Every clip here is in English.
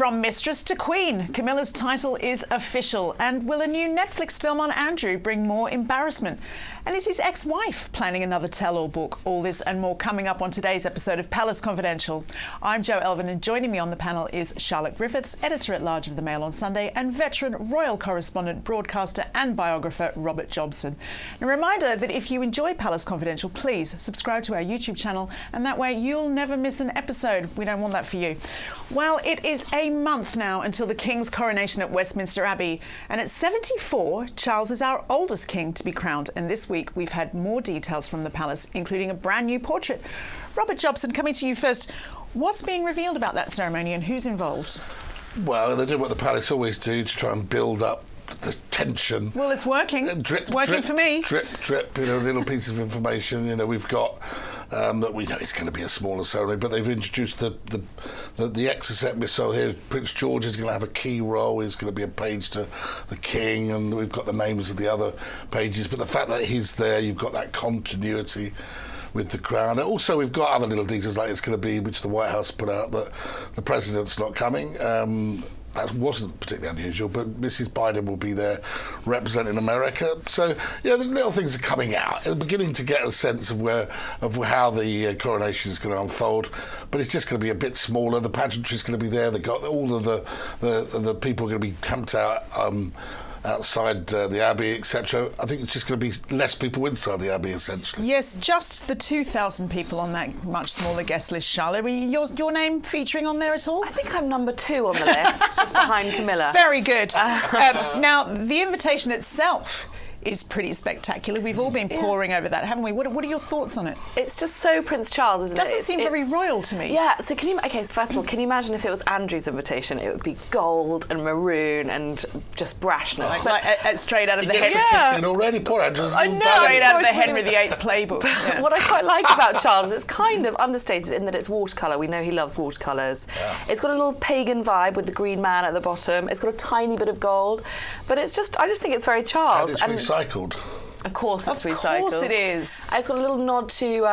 From Mistress to Queen, Camilla's title is official. And will a new Netflix film on Andrew bring more embarrassment? And is his ex-wife planning another tell-all book? All this and more coming up on today's episode of Palace Confidential. I'm Jo Elvin, and joining me on the panel is Charlotte Griffiths, editor-at-large of The Mail on Sunday, and veteran royal correspondent, broadcaster and biographer Robert Jobson. A reminder that if you enjoy Palace Confidential, please subscribe to our YouTube channel, and that way you'll never miss an episode. We don't want that for you. Well, it is a month now until the King's coronation at Westminster Abbey, and at 74, Charles is our oldest king to be crowned, and this week we've had more details from the palace, including a brand new portrait. Robert Jobson, coming to you first, what's being revealed about that ceremony and who's involved? Well, they do what the palace always do to try and build up the tension. Well, it's working. Drip, it's working drip, for me. Drip, drip, little piece of information. We've got that we know it's going to be a smaller ceremony, but they've introduced the exocet missile here. Prince George is going to have a key role. He's going to be a page to the king, and we've got the names of the other pages. But the fact that he's there, you've got that continuity with the crown. Also, we've got other little details, like it's going to be, which the White House put out, that the president's not coming. That wasn't particularly unusual, but Mrs. Biden will be there representing America. So, the little things are coming out. They're beginning to get a sense of how the coronation is going to unfold, but it's just going to be a bit smaller. The pageantry is going to be there. They've got all of the people are going to be camped out outside the Abbey, etc. I think it's just going to be less people inside the Abbey, essentially. Yes, just the 2,000 people on that much smaller guest list, Charlotte. Your name featuring on there at all? I think I'm number 2 on the list, just behind Camilla. Very good. Now, the invitation itself is pretty spectacular. We've all been poring over that, haven't we? What are your thoughts on it? It's just so Prince Charles, isn't it? Doesn't seem very royal to me. Yeah, so first of all, can you imagine if it was Andrew's invitation? It would be gold and maroon and just brashness. Like straight out of the Henry. Henry. Already, poor Andrew's. I know. Straight out of the Henry VIII playbook. Yeah. What I quite like about Charles is it's kind of understated in that it's watercolour. We know he loves watercolours. Yeah. It's got a little pagan vibe with the green man at the bottom. It's got a tiny bit of gold, but I just think it's very Charles. And it's recycled. Of course it's recycled. Of course it is. It's got a little nod to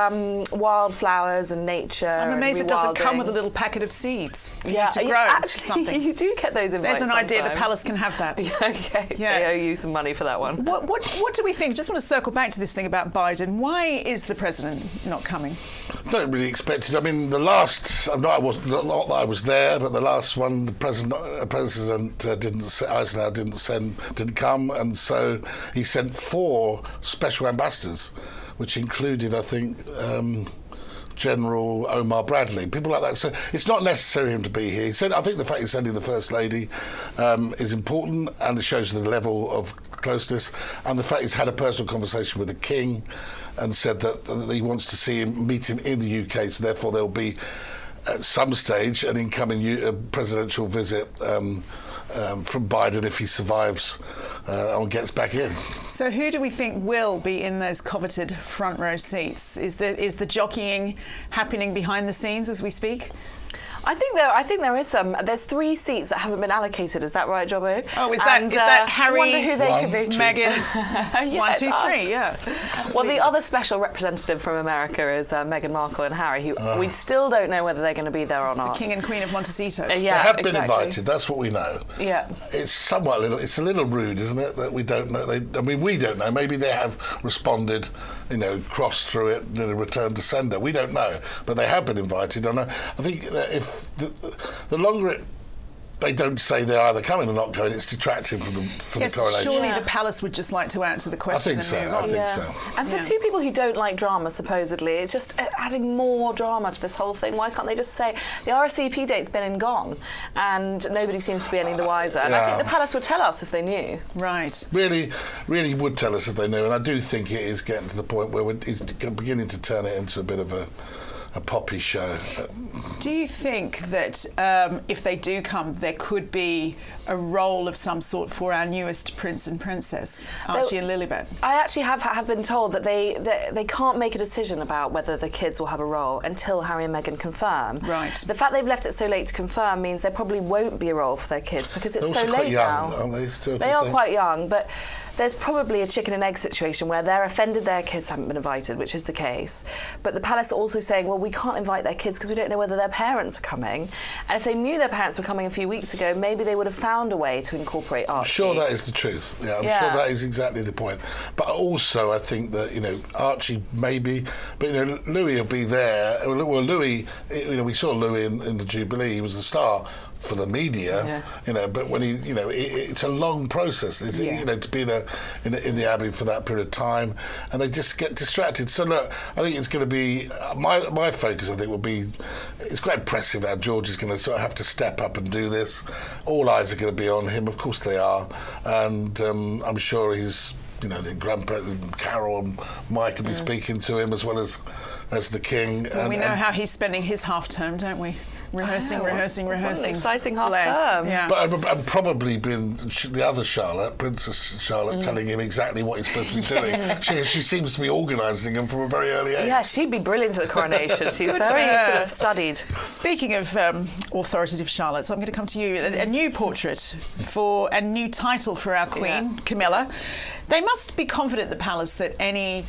wildflowers and nature. I'm amazed it doesn't come with a little packet of seeds to grow actually, something. You do get those invites. There's an idea the palace can have that. Okay, they owe you some money for that one. What do we think? Just want to circle back to this thing about Biden. Why is the president not coming? Don't really expect it. I mean, the last, not that I was there, but the last one, the president Eisenhower didn't come, and so he sent 4 special ambassadors, which included, I think, General Omar Bradley, people like that. So it's not necessary for him to be here. He said, I think the fact he's sending the First Lady is important, and it shows the level of closeness, and the fact he's had a personal conversation with the King and said that he wants to meet him in the UK, so therefore there'll be at some stage an incoming presidential visit from Biden if he survives and gets back in. So who do we think will be in those coveted front row seats? Is the jockeying happening behind the scenes as we speak? I think there is some. There's 3 seats that haven't been allocated. Is that right, Jobbo? Oh, is that Harry? I wonder who they could be. Meghan. 1, 2, 3. Yeah. Absolutely. Well, the other special representative from America is Meghan Markle and Harry, who we still don't know whether they're going to be there or not. The King and Queen of Montecito. They have been invited. That's what we know. Yeah. It's it's a little rude, isn't it, that we don't know. We don't know. Maybe they have responded, crossed through it, returned to sender. We don't know, but they have been invited. And I think that if the longer they don't say they're either coming or not coming, it's detracting from the coronation. Surely the palace would just like to answer the question. I think so. And for 2 people who don't like drama, supposedly, it's just adding more drama to this whole thing. Why can't they just say the RSVP date's been and gone, and nobody seems to be any the wiser? And I think the palace would tell us if they knew. Right. Really would tell us if they knew, and I do think it is getting to the point where it's beginning to turn it into a bit of a poppy show. Do you think that if they do come, there could be a role of some sort for our newest prince and princess, Archie and Lilibet? I actually have been told that they can't make a decision about whether the kids will have a role until Harry and Meghan confirm. Right. The fact they've left it so late to confirm means there probably won't be a role for their kids because it's so late young, now. Aren't they? Still, they are quite young, but there's probably a chicken and egg situation where they're offended their kids haven't been invited, which is the case. But the palace are also saying, well, we can't invite their kids because we don't know whether their parents are coming. And if they knew their parents were coming a few weeks ago, maybe they would have found a way to incorporate Archie. I'm sure that is the truth. Yeah, I'm sure that is exactly the point. But also, I think that, Archie maybe, but, Louis will be there. Well, Louis, we saw Louis in the Jubilee. He was the star for the media, but when he, it's a long process, to be in the Abbey for that period of time, and they just get distracted. So look, I think it's going to be my focus. I think will be, it's quite impressive how George is going to sort of have to step up and do this. All eyes are going to be on him, of course they are, and I'm sure he's, the grandparent Carol and Mike will be speaking to him as well as the King. Well, we know how he's spending his half term, don't we? Rehearsing. What an exciting half term. Yeah. But I've probably been the other Charlotte, Princess Charlotte, telling him exactly what he's supposed to be doing. She seems to be organising him from a very early age. Yeah, she'd be brilliant at the coronation. She's very sort of studied. Speaking of authoritative Charlotte, so I'm going to come to you. A new portrait for a new title for our Queen, Camilla. They must be confident, the palace, that any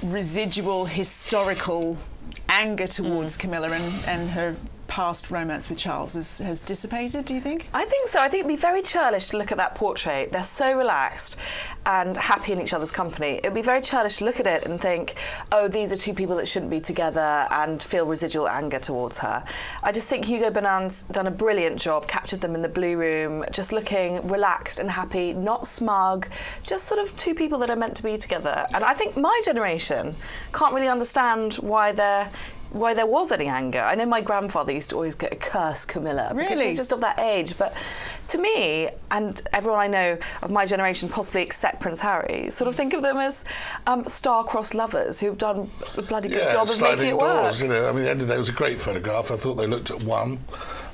residual historical anger towards Camilla and her past romance with Charles has dissipated, do you think? I think so. I think it'd be very churlish to look at that portrait. They're so relaxed and happy in each other's company. It'd be very churlish to look at it and think, oh, these are two people that shouldn't be together, and feel residual anger towards her. I just think Hugo Bonan's done a brilliant job, captured them in the Blue Room, just looking relaxed and happy, not smug, just sort of two people that are meant to be together. And I think my generation can't really understand why there was any anger. I know my grandfather used to always get a curse Camilla because he's just of that age. But to me, and everyone I know of my generation, possibly except Prince Harry, sort of think of them as star-crossed lovers who've done a bloody good job of making it work. At the end of the day, it was a great photograph. I thought they looked at one.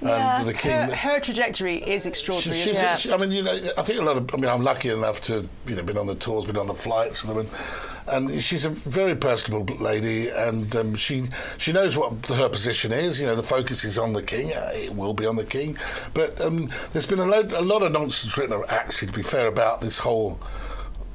And the King. Her trajectory is extraordinary. I think a lot of. I'm lucky enough to have been on the tours, been on the flights with them, and she's a very personable lady, and she knows what her position is. The focus is on the King. It will be on the King, but there's been a lot of nonsense written, actually, to be fair, about this whole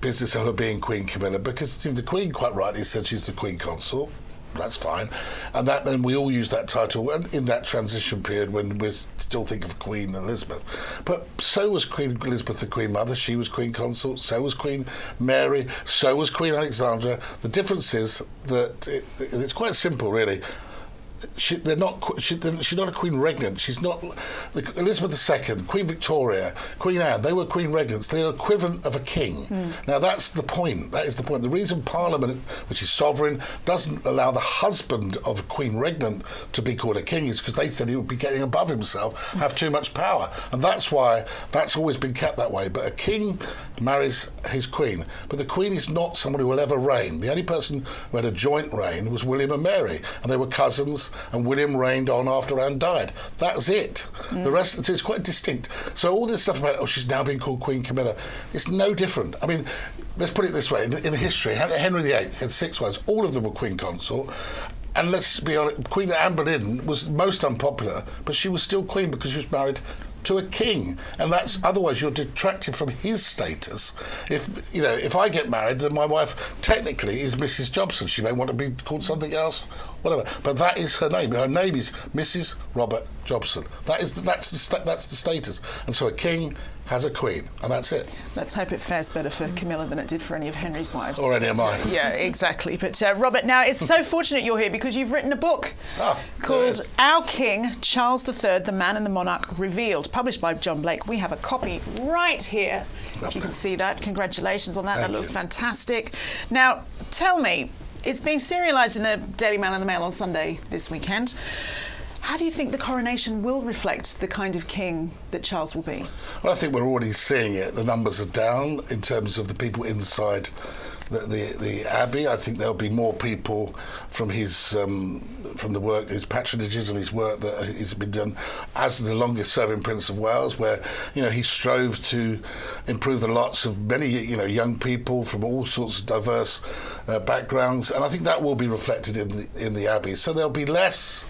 business of her being Queen Camilla, because the Queen quite rightly said she's the Queen Consort. That's fine, and then we all use that title in that transition period when we still think of Queen Elizabeth. But so was Queen Elizabeth the Queen Mother. She was Queen Consort. So was Queen Mary. So was Queen Alexandra. The difference is that it's quite simple, really. She's not a Queen Regnant. She's not Elizabeth II, Queen Victoria, Queen Anne. They were Queen Regnants. They are equivalent of a king. Now that's the point. That is the point. The reason Parliament, which is sovereign, doesn't allow the husband of a Queen Regnant to be called a king is because they said he would be getting above himself, have too much power, and that's why that's always been kept that way. But a king marries his queen, but the Queen is not someone who will ever reign. The only person who had a joint reign was William and Mary, and they were cousins. And William reigned on after Anne died. That's it. The rest, it's quite distinct. So all this stuff about, she's now being called Queen Camilla, it's no different. I mean, let's put it this way. In history, Henry VIII had 6 wives. All of them were Queen Consort. And let's be honest, Queen Anne Boleyn was most unpopular, but she was still Queen because she was married to a king, and that's otherwise you're detracting from his status. If I get married, then my wife technically is Mrs. Jobson. She may want to be called something else, whatever. But that is her name. Her name is Mrs. Robert Jobson. That's the status. And so a king has a queen, and that's it. Let's hope it fares better for Camilla than it did for any of Henry's wives. Or any of mine. Yeah, exactly. But Robert, now it's so fortunate you're here because you've written a book called Our King, Charles III, The Man and the Monarch Revealed, published by John Blake. We have a copy right here. Lovely. If you can see that. Congratulations on that. That looks fantastic. Now, tell me, it's being serialised in the Daily Mail and the Mail on Sunday this weekend. How do you think the coronation will reflect the kind of king that Charles will be? Well, I think we're already seeing it. The numbers are down in terms of the people inside the Abbey. I think there'll be more people from his from the work, his patronages and his work that has been done as the longest-serving Prince of Wales, where he strove to improve the lots of many young people from all sorts of diverse backgrounds, and I think that will be reflected in the Abbey. So there'll be less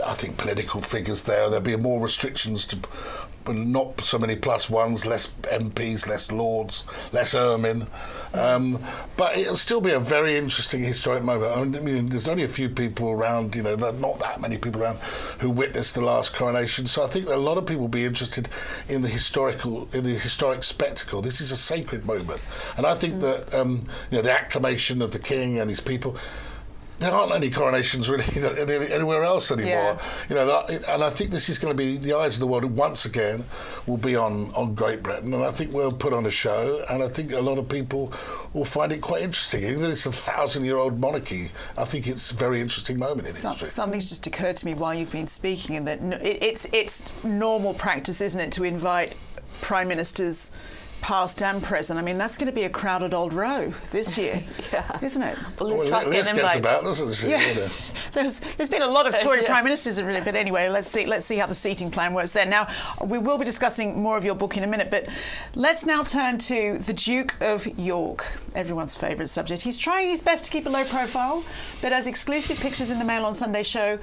I think, political figures there. There'll be more restrictions to, but not so many plus ones, less MPs, less lords, less ermine. But it'll still be a very interesting historic moment. I mean, there's only a few people around, not that many people around who witnessed the last coronation. So I think that a lot of people will be interested in the historic spectacle. This is a sacred moment, and I think that the acclamation of the king and his people. There aren't any coronations really anywhere else anymore. And I think this is going to be the eyes of the world once again will be on Great Britain, and I think we'll put on a show, and I think a lot of people will find it quite interesting. Even though it's a 1,000-year-old monarchy, I think it's a very interesting moment in history. Something's just occurred to me while you've been speaking, and that it's normal practice, isn't it, to invite prime ministers past and present. I mean, that's going to be a crowded old row this year, isn't it? Well, Liz gets about, doesn't she? Yeah. There's been a lot of Tory prime ministers, really, but anyway, let's see how the seating plan works there. Now, we will be discussing more of your book in a minute, but let's now turn to the Duke of York, everyone's favourite subject. He's trying his best to keep a low profile, but as exclusive pictures in the Mail on Sunday show,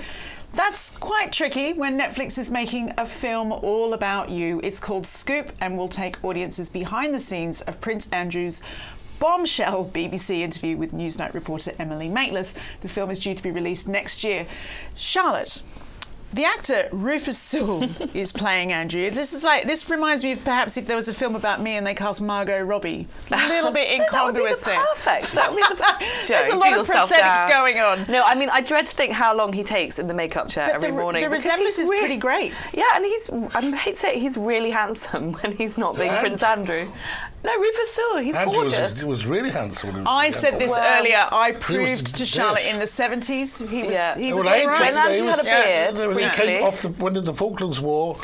that's quite tricky when Netflix is making a film all about you. It's called Scoop, and will take audiences behind the scenes of Prince Andrew's bombshell BBC interview with Newsnight reporter Emily Maitlis. The film is due to be released next year. Charlotte, the actor Rufus Sewell is playing Andrew. This reminds me of perhaps if there was a film about me and they cast Margot Robbie. A little bit incongruous there. Perfect. That would be the There's a lot of prosthetics going on. No, I mean, I dread to think how long he takes in the makeup chair every morning. The resemblance is pretty great. Yeah, and I hate to say it, he's really handsome when he's not being Prince Andrew. No, Rufus Sewell, he's gorgeous. He was really handsome. I said this earlier. I proved to Charlotte in the 70s he was all right. When Andrew had a beard. When he came off when the Falklands War,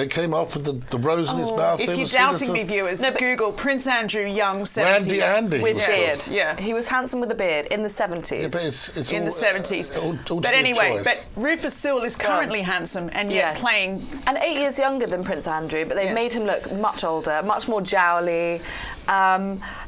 came off with the rose in his mouth. If you're doubting me, viewers, Google Prince Andrew young 70s. Randy Andy. With beard. Yeah. He was handsome with a beard in the 70s. Yeah, but it's in all, the 70s. All but anyway, but Rufus Sewell is currently handsome and yet playing... And 8 years younger than Prince Andrew, but they've made him look much older, much more jowly.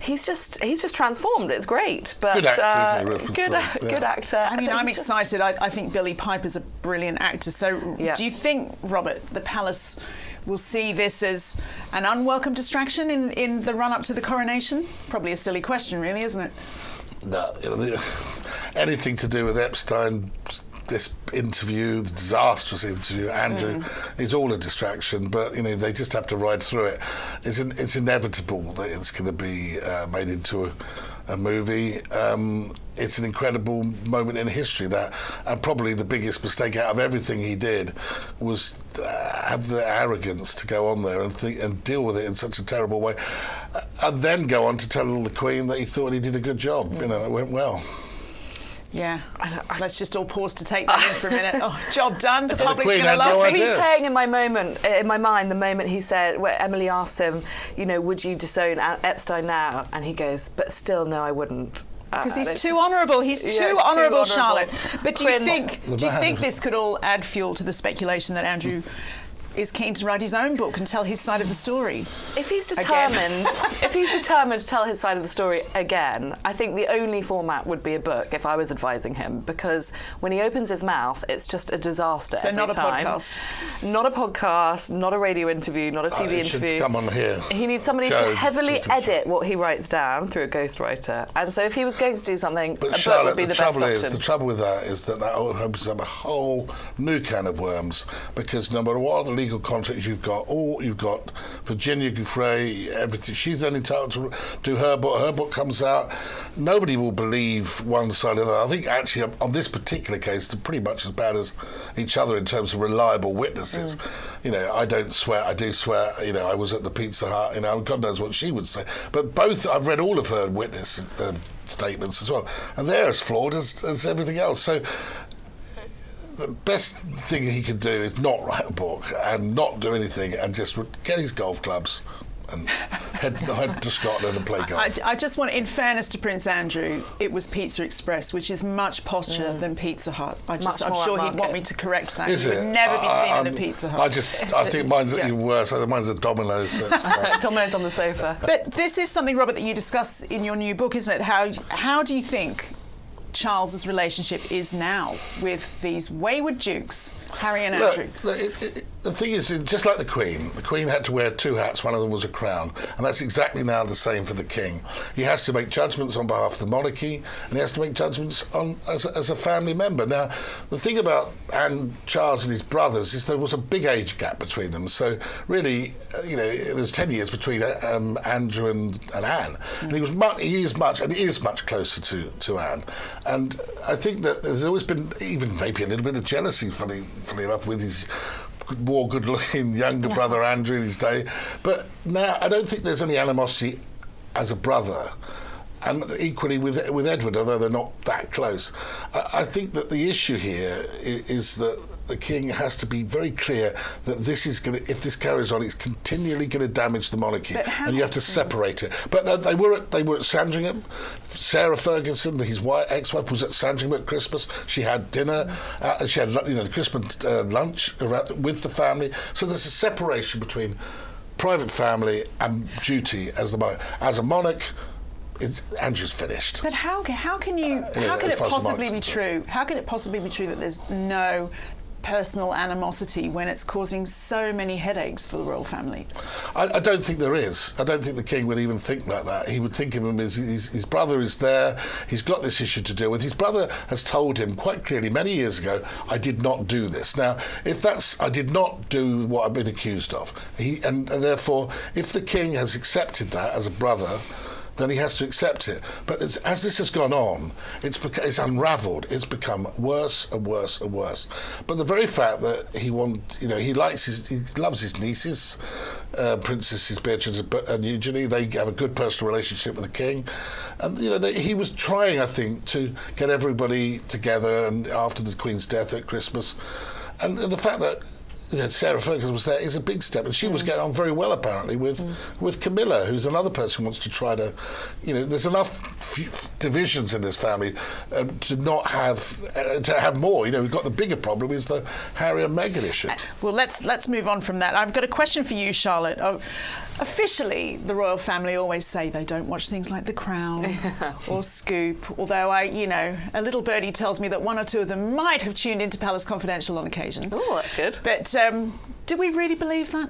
He's just transformed. It's great. But, good actor, isn't he, Rufus Sewell? Good actor. I mean, I'm excited. I think Billy Piper's a brilliant actor. So do you think, Robert, the Palace will see this as an unwelcome distraction in the run-up to the coronation? Probably a silly question, really, isn't it? No, anything to do with Epstein, this interview, the disastrous interview, Andrew, is all a distraction. But they just have to ride through it. It's inevitable that it's going to be made into a movie. It's an incredible moment in history and probably the biggest mistake out of everything he did was have the arrogance to go on there and deal with it in such a terrible way, and then go on to tell the Queen that he thought he did a good job. It went well. Yeah, let's just all pause to take that in for a minute. Oh, job done. The public's Queen going to had love no it. idea. Replaying in my mind the moment he said, where Emily asked him, would you disown Epstein now? And he goes, but still, no, I wouldn't. Because he's too honourable. He's too honourable, Charlotte. But do you think this could all add fuel to the speculation that Andrew is keen to write his own book and tell his side of the story? If he's determined, to tell his side of the story again, I think the only format would be a book if I was advising him, because when he opens his mouth, it's just a disaster. So every not a time. podcast. Not a podcast, not a radio interview, not a TV interview. Come on here. He needs somebody to heavily edit what he writes down through a ghostwriter. And so if he was going to do something, a book would be the best option. The trouble with that is that opens up a whole new can of worms, because no matter what the legal contracts you've got Virginia Giuffre, everything. She's then entitled to do her book. Her book comes out. Nobody will believe one side or the other. I think actually on this particular case, they're pretty much as bad as each other in terms of reliable witnesses. I don't swear. I do swear. I was at the Pizza Hut. God knows what she would say. But both, I've read all of her witness statements as well, and they're as flawed as everything else. So the best thing he could do is not write a book and not do anything and just get his golf clubs and head to Scotland and play golf. I just want, in fairness to Prince Andrew, it was Pizza Express, which is much posher than Pizza Hut. I'm sure he'd want me to correct that. Is it? Would never be seen in a Pizza Hut. I think mine's even worse. Mine's a Domino's. So Domino's on the sofa. But this is something, Robert, that you discuss in your new book, isn't it? How do you think Charles's relationship is now with these wayward dukes, Harry and Andrew? Look, the thing is, just like the Queen had to wear two hats, one of them was a crown, and that's exactly now the same for the King. He has to make judgments on behalf of the monarchy, and he has to make judgments as a family member. Now, the thing about Charles and his brothers is there was a big age gap between them, so really, there's 10 years between Andrew and Anne, and he is much closer to Anne. And I think that there's always been even maybe a little bit of jealousy, funny enough, with his more good-looking younger brother Andrew in his day. But now I don't think there's any animosity as a brother. And equally with Edward, although they're not that close. I think that the issue here is that the King has to be very clear that this is going to, if this carries on, it's continually going to damage the monarchy, and you have to separate it. But they were at Sandringham. Sarah Ferguson, his ex-wife, was at Sandringham at Christmas. She had dinner. She had the Christmas lunch with the family. So there's a separation between private family and duty as the monarch. As a monarch, Andrew's finished. But how can it possibly be true? How can it possibly be true that there's no personal animosity when it's causing so many headaches for the royal family? I don't think there is. I don't think the King would even think like that. He would think of him as his brother is there. He's got this issue to deal with. His brother has told him quite clearly many years ago, I did not do this. Now, I did not do what I've been accused of. And therefore, if the King has accepted that as a brother, then he has to accept it. But as this has gone on, it's unravelled. It's become worse and worse and worse. But the very fact that he loves his nieces, Princesses Beatrice and Eugenie. They have a good personal relationship with the King, and he was trying, I think, to get everybody together. And after the Queen's death at Christmas, and the fact that Sarah Ferguson was there is a big step, and she was getting on very well apparently with Camilla, who's another person who wants to try to, there's enough divisions in this family to not have more. We've got the bigger problem is the Harry and Meghan issue. Well, let's move on from that. I've got a question for you, Charlotte. Officially, the royal family always say they don't watch things like The Crown or Scoop, although a little birdie tells me that one or two of them might have tuned into Palace Confidential on occasion. Oh, that's good. But do we really believe that?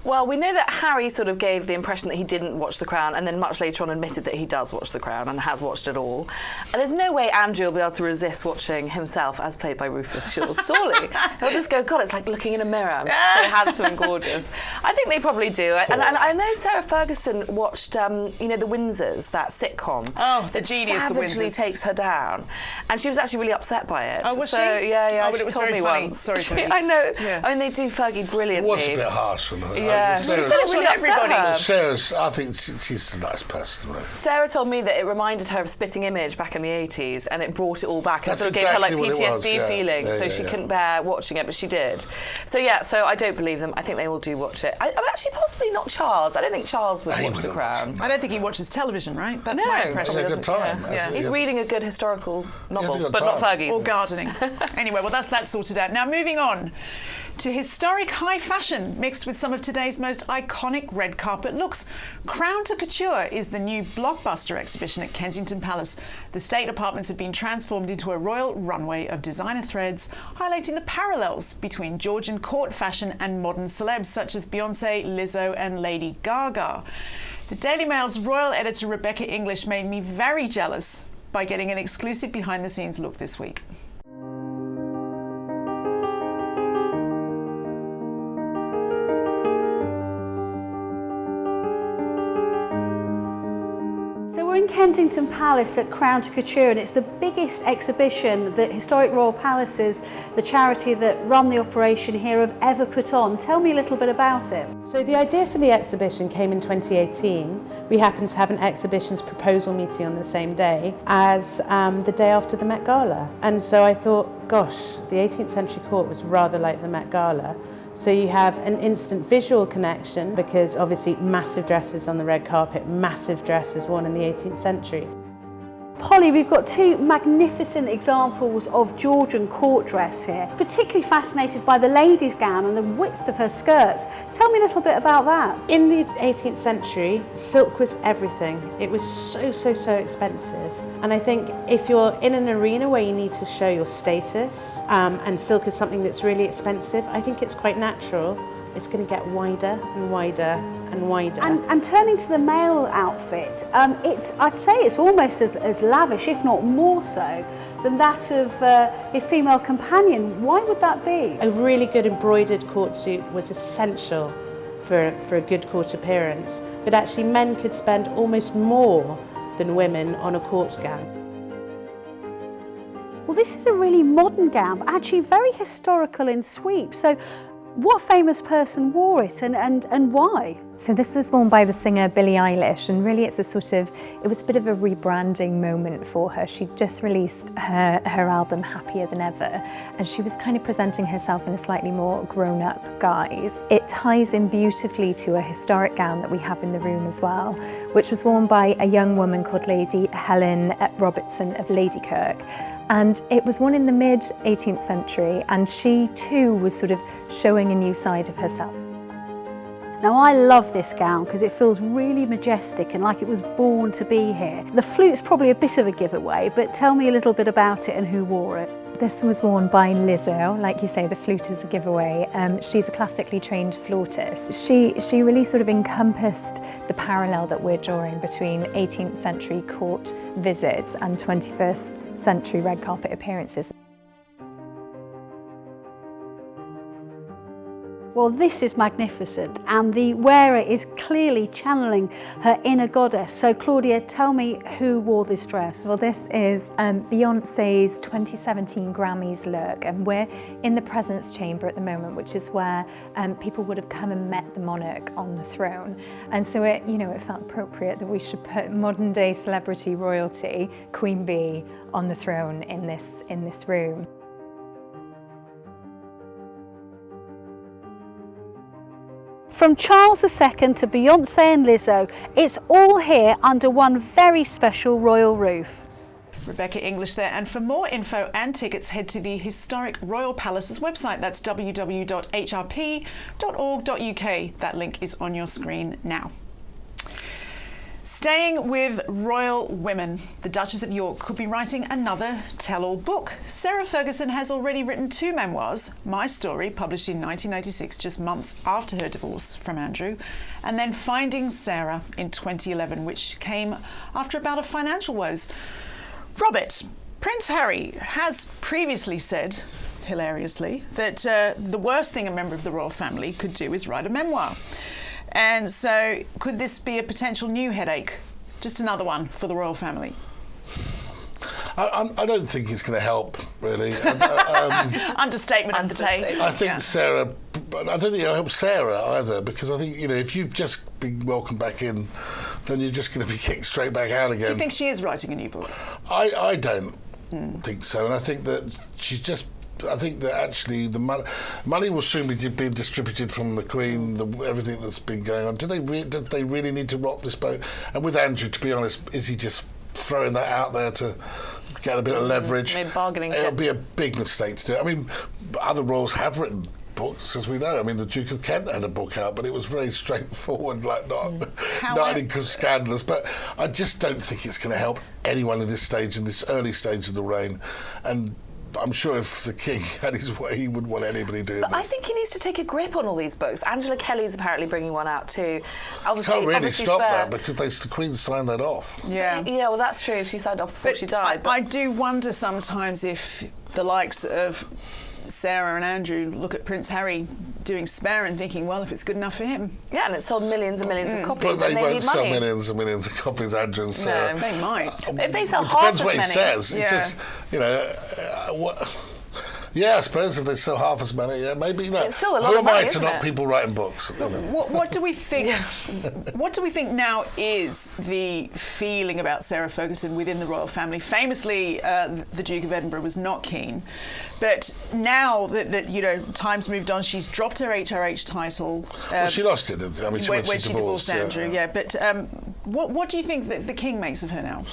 Well, we know that Harry sort of gave the impression that he didn't watch The Crown, and then much later on admitted that he does watch The Crown and has watched it all. And there's no way Andrew will be able to resist watching himself as played by Rufus Sewell. Surely he'll just go, God, it's like looking in a mirror. I'm so handsome and gorgeous. I think they probably do. And I know Sarah Ferguson watched, The Windsors, that sitcom. Oh, the genius, The Windsors. Savagely takes her down. And she was actually really upset by it. Oh, was she? Yeah. Oh, but it was very funny. Once. Sorry, Fergie. I know. Yeah. I mean, they do Fergie brilliantly. It was a bit harsh on her. Yeah, she said it really upset her. Sarah's, I think she's a nice person. Right? Sarah told me that it reminded her of Spitting Image back in the 80s, and it brought it all back. That's and sort of gave her like exactly PTSD feeling, so she couldn't bear watching it, but she did. So I don't believe them. I think they all do watch it. I'm actually possibly not Charles. I don't think Charles would watch The Crown. I don't think he watches television, right? That's my impression. Having a good time. Yeah. He's reading a good historical novel, but not Fergie's. Or gardening. Anyway, well, that's sorted out. Now, moving on to historic high fashion mixed with some of today's most iconic red carpet looks. Crown to Couture is the new blockbuster exhibition at Kensington Palace. The state apartments have been transformed into a royal runway of designer threads, highlighting the parallels between Georgian court fashion and modern celebs such as Beyoncé, Lizzo and Lady Gaga. The Daily Mail's royal editor Rebecca English made me very jealous by getting an exclusive behind-the-scenes look this week. In Kensington Palace at Crown to Couture, and it's the biggest exhibition that Historic Royal Palaces, the charity that run the operation here, have ever put on. Tell me a little bit about it. So the idea for the exhibition came in 2018. We happened to have an exhibitions proposal meeting on the same day as the day after the Met Gala. And so I thought, gosh, the 18th century court was rather like the Met Gala. So you have an instant visual connection because obviously massive dresses on the red carpet, massive dresses worn in the 18th century. Polly, we've got two magnificent examples of Georgian court dress here. Particularly fascinated by the lady's gown and the width of her skirts. Tell me a little bit about that. In the 18th century, silk was everything. It was so expensive. And I think if you're in an arena where you need to show your status, and silk is something that's really expensive, I think it's quite natural. It's going to get wider and wider and wider. And turning to the male outfit, I'd say it's almost as lavish, if not more so, than that of his female companion. Why would that be? A really good embroidered court suit was essential for a good court appearance, but actually men could spend almost more than women on a court gown. Well, this is a really modern gown, but actually very historical in sweep. So what famous person wore it and why? So this was worn by the singer Billie Eilish, and really it was a bit of a rebranding moment for her. She'd just released her album Happier Than Ever, and she was kind of presenting herself in a slightly more grown-up guise. It ties in beautifully to a historic gown that we have in the room as well, which was worn by a young woman called Lady Helen Robertson of Ladykirk. And it was worn in the mid-18th century, and she too was sort of showing a new side of herself. Now I love this gown because it feels really majestic and like it was born to be here. The flute's probably a bit of a giveaway, but tell me a little bit about it and who wore it. This was worn by Lizzo. Like you say, the flute is a giveaway. She's a classically trained flautist. She really sort of encompassed the parallel that we're drawing between 18th century court visits and 21st century red carpet appearances. Well, this is magnificent, and the wearer is clearly channeling her inner goddess. So, Claudia, tell me who wore this dress? Well, this is Beyoncé's 2017 Grammys look, and we're in the presence chamber at the moment, which is where people would have come and met the monarch on the throne. And so it felt appropriate that we should put modern day celebrity royalty, Queen Bee, on the throne in this room. From Charles II to Beyoncé and Lizzo, it's all here under one very special royal roof. Rebecca English there, and for more info and tickets head to the Historic Royal Palace's website. That's www.hrp.org.uk. That link is on your screen now. Staying with royal women, the Duchess of York could be writing another tell-all book. Sarah Ferguson has already written 2 memoirs, My Story, published in 1986, just months after her divorce from Andrew, and then Finding Sarah in 2011, which came after a bout of financial woes. Robert, Prince Harry has previously said, hilariously, that the worst thing a member of the royal family could do is write a memoir. And so, could this be a potential new headache? Just another one for the royal family? I don't think it's going to help, really. Understatement of the day. I think Sarah, I don't think it'll help Sarah either, because I think, if you've just been welcomed back in, then you're just going to be kicked straight back out again. Do you think she is writing a new book? I don't think so, and I think that I think that actually the money will soon be being distributed from the Queen, everything that's been going on. Did they really need to rock this boat? And with Andrew, to be honest, is he just throwing that out there to get a bit of leverage? Maybe bargaining chip. It'll be a big mistake to do it. I mean, other royals have written books, as we know. I mean, the Duke of Kent had a book out, but it was very straightforward, like not any scandalous. But I just don't think it's going to help anyone in this early stage of the reign. And I'm sure if the King had his way, he wouldn't want anybody doing this. But I think he needs to take a grip on all these books. Angela Kelly's apparently bringing one out too. Obviously, can't really stop that because the Queen signed that off. Yeah, well, that's true. She signed off before she died. I do wonder sometimes if the likes of Sarah and Andrew look at Prince Harry doing Spare and thinking, well, if it's good enough for him. Yeah, and it sold millions and millions of copies. But they won't need sell money. millions and millions of copies, Andrew and Sarah. No, they might. If they sell it half depends as what many. he says. Yeah. It's just, what... Yeah, I suppose if they sell half as many, yeah, maybe. It's still a lot Who of money, am I to isn't not it? people writing books? What do we think? What do we think now is the feeling about Sarah Ferguson within the royal family? Famously, the Duke of Edinburgh was not keen, but now that time's moved on, she's dropped her HRH title. Well, she lost it. I mean, when she divorced Andrew. Yeah. But what do you think that the King makes of her now?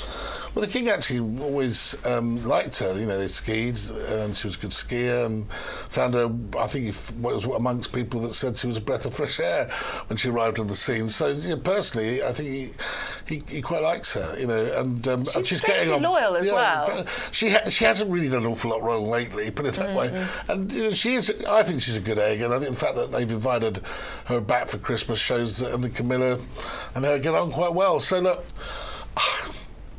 Well, the King actually always liked her. You know, they skied, and she was a good skier, and found her, I think, was amongst people that said she was a breath of fresh air when she arrived on the scene. So, you know, personally, I think he quite likes her, you know, and she's getting on loyal as well. She hasn't really done an awful lot wrong lately, put it that way. And you know, I think she's a good egg, and I think the fact that they've invited her back for Christmas shows that and Camilla and her get on quite well. So look,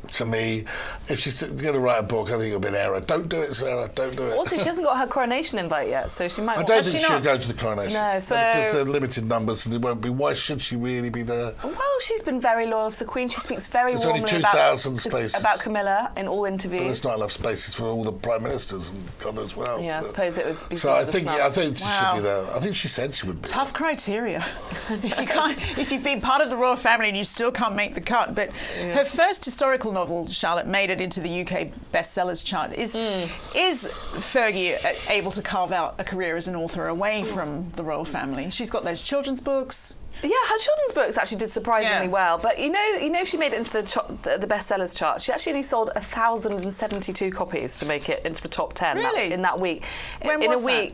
to me, if she's going to write a book, I think it'll be an error. Don't do it, Sarah. Don't do it. Also, she hasn't got her coronation invite yet, so she might. I don't think she'll go to the coronation. No, so because they're limited numbers, and they won't be. Why should she really be there? Well, she's been very loyal to the Queen. She speaks very There's warmly only 2,000 spaces about Camilla in all interviews. But there's not enough spaces for all the prime ministers and God as well. Yeah, I suppose it was. So I think she should be there. I think she said she would be. Tough criteria. if you've been part of the royal family and you still can't make the cut. But her first historical novel, Charlotte, made it into the UK bestsellers chart. Is Fergie able to carve out a career as an author away from the royal family? She's got those children's books. Yeah, her children's books actually did surprisingly well. But you know, she made it into the bestsellers chart. She actually only sold 1,072 copies to make it into the top 10 in that week. When was that?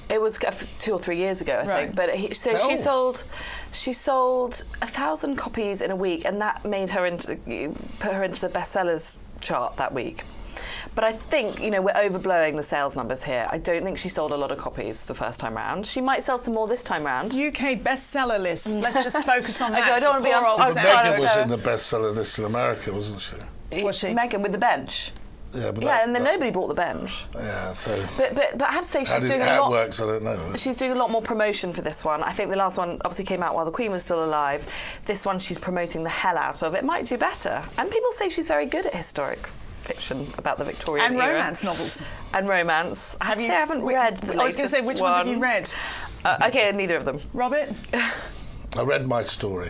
It was 2 or 3 years ago, I think. But she sold 1,000 copies in a week, and that made her put her into the bestsellers chart that week. But I think, you know, we're overblowing the sales numbers here. I don't think she sold a lot of copies the first time round. She might sell some more this time round. UK bestseller list. Let's just focus on that. I don't want to be on. Meghan was in the bestseller list in America, wasn't she? Was she? Meghan with the bench. Yeah, and then nobody bought the bench. Yeah, so. But I have to say she's doing a lot. How it works, I don't know. She's doing a lot more promotion for this one. I think the last one obviously came out while the Queen was still alive. This one she's promoting the hell out of. It might do better. And people say she's very good at historic fiction about the Victorian era. And romance novels. And romance. I haven't read the latest one. I was going to say, which ones have you read? Okay, neither of them. Robert? I read My Story.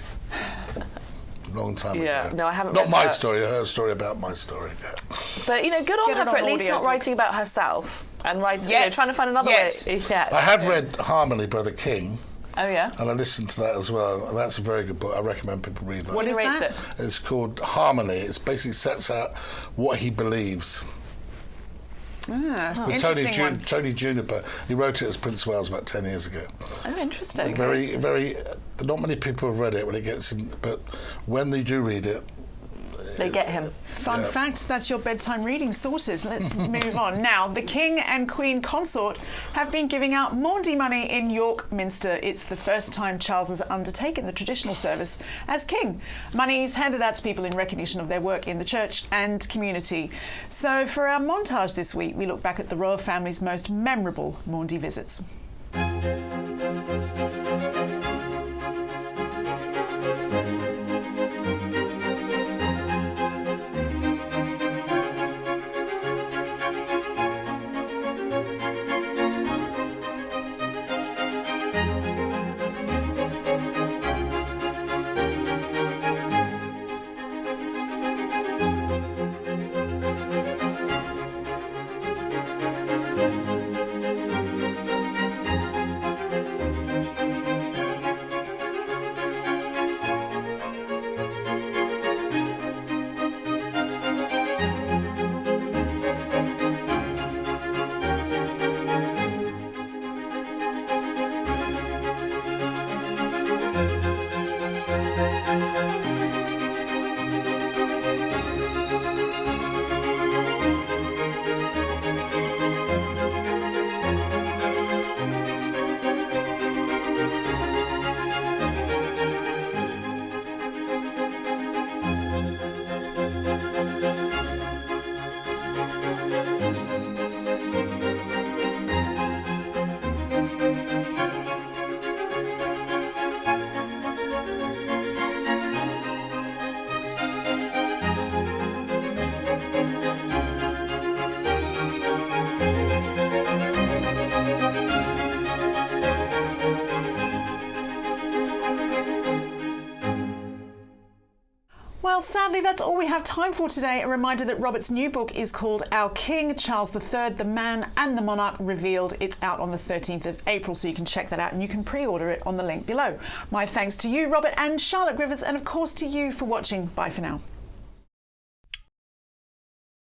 Long time ago. No, I haven't Not read my that. story, her story about my story. Yeah. But, you know, good on her for at least not writing about herself and writing, you know, trying to find another way. Yeah. I have read Harmony by the King. Oh, yeah? And I listened to that as well. And that's a very good book. I recommend people read that. What is that? It's called Harmony. It basically sets out what he believes. With Tony Juniper. He wrote it as Prince Wales about 10 years ago. Oh, interesting. Very, very. Not many people have read it when it gets in, but when they do read it, they get him. Fun fact, that's your bedtime reading sorted. Let's move on. Now, the King and Queen Consort have been giving out Maundy money in York Minster. It's the first time Charles has undertaken the traditional service as King. Money is handed out to people in recognition of their work in the church and community. So for our montage this week, we look back at the royal family's most memorable Maundy visits. Well, sadly, that's all we have time for today. A reminder that Robert's new book is called Our King, Charles III, the Man and the Monarch Revealed. It's out on the 13th of April, so you can check that out and you can pre-order it on the link below. My thanks to you, Robert and Charlotte Griffiths, and of course to you for watching. Bye for now.